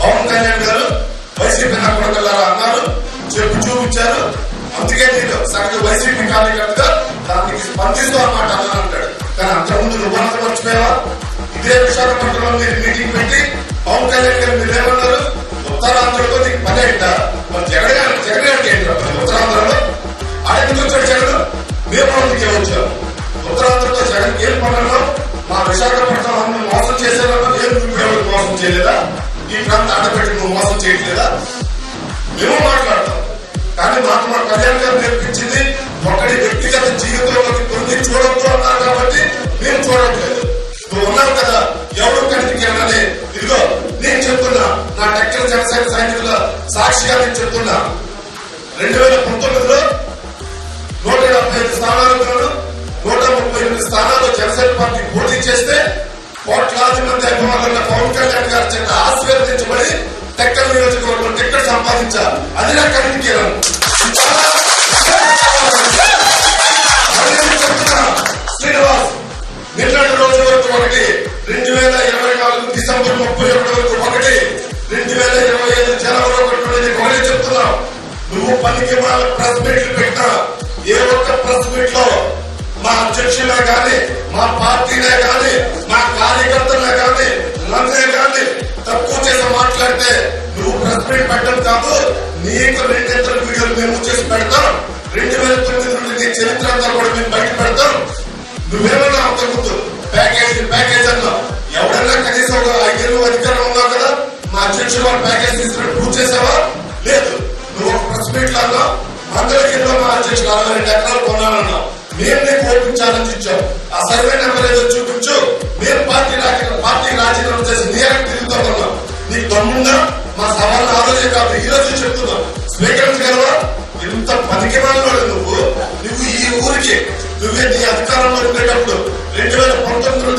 పవన్ కళ్యాణ్ గారు వైసీపీ నాయకులారా అన్నారు, చెప్పు చూపించారు. అందుకే నేను సగటు వైసీపీ కార్యకర్తగా దానికి స్పందిస్తూ అన్నమాట అన్నాను అంటాడు. కానీ అంతకుముందు నువ్వు మర్చిపోయావా? ఇదే విశాఖపట్నంలో మీరు మీటింగ్ పెట్టి పవన్ కళ్యాణ్ గారు మీరేమన్నారు? ఉత్తరాంధ్రలో నీకు పని అయిందా? మరి జగన్ గారికి ఏంటి ఉత్తరాంధ్రలో ఆయనకి వచ్చాడు జగన్, మేము అందుకే వచ్చాము. ఉత్తరాంధ్రలో జగన్ ఏం పనుల్లో మా విశాఖపట్నం మోసం చేసేవాళ్ళు ఏం నువ్వు మోసం చేయలేదా? ఈ ప్రాంతం ఆడబెట్టి నువ్వు మోసం చేయట్లేదా? మేము మాట్లాడతాం. కానీ మాకు మా కళ్యాణ్ గారు నేర్పించింది ఒకటి వ్యక్తిగత జీవితంలోకి కొన్ని చూడొద్దు అన్నారు కాబట్టి మేము చూడట్లేదు. నువ్వు ఉన్నావు కదా ఎవరు కంటికి అని. ఇదిగో నేను చెప్తున్నా, నా టెక్కల జనసేన సైనికుల సాక్షిగా నేను చెప్తున్నా, 2019లో 175 స్థానాలు 138 స్థానాల్లో జనసేన పార్టీ పోటీ చేస్తే కోట్లాది మంది అభిమానుల పవన్ కళ్యాణ్ గారి చేత ఆశీర్వదించబడి టెక్కల నియోజకవర్గం టికెట్ సంపాదించారు. అది నా కంటికి శ్రీనివాస్ నిన్నటి రోజు వరకు ఒకటి, 2024 డిసెంబర్ 31 వరకు ఒకటి, 2025 జనవరి 1 ఒకటే చెప్తున్నావు. నువ్వు పనికి వాళ్ళ ప్రెస్ మీట్లు పెట్టినా ఏ ఒక్క ప్రెస్ మీట్ లో మా అధ్యక్షులే గాని, మా పార్టీనే గాని, మా కార్యకర్తలే గాని, నన్నే గాని తక్కువ చేసి మాట్లాడితే నువ్వు ప్రెస్ మీట్ పెట్టడం కాదు, నీకు 2 వీడియోలు మేము చేసి పెడతాం. 2009 నుండి నీ చరిత్ర అంతా కూడా మేము బయట పెడతాం. నువ్వేమన్నా అంతకుముందు ప్యాకేజ్ అన్నావు. ఎవడన్నా కనీసం ఒక 5 ఏళ్ళు అధికారం ఉన్నావు కదా, మా అధ్యక్షులు వాళ్ళు ప్యాకేజ్ తీసుకుని ప్రూవ్ చేసావా? లేదు. నువ్వు ఒక ప్రెస్ మీట్ లో అన్నావు, మంగళగిరిలో మా అధ్యక్షులు 62 ఎకరాలు కొనాలన్నావు. మేము నీకు ఓపెన్ ఛాలెంజ్ ఇచ్చాం. ఆ సర్వే నెంబర్ ఏదో చూపించు. మేము పార్టీ రాజీనామా చేసి నేరకు తిరుగుతామన్నాం. నీకు దమ్ముందా? మా సవాళ్ళ ఆలోచన కాదు, ఈ రోజు చెప్తున్నాం. స్వీకరించగలవా? ఇంత పనికి వాళ్ళు నువ్వు ఈ ఊరికి నువ్వే నీ అధికారంలో ఉండేటప్పుడు 2019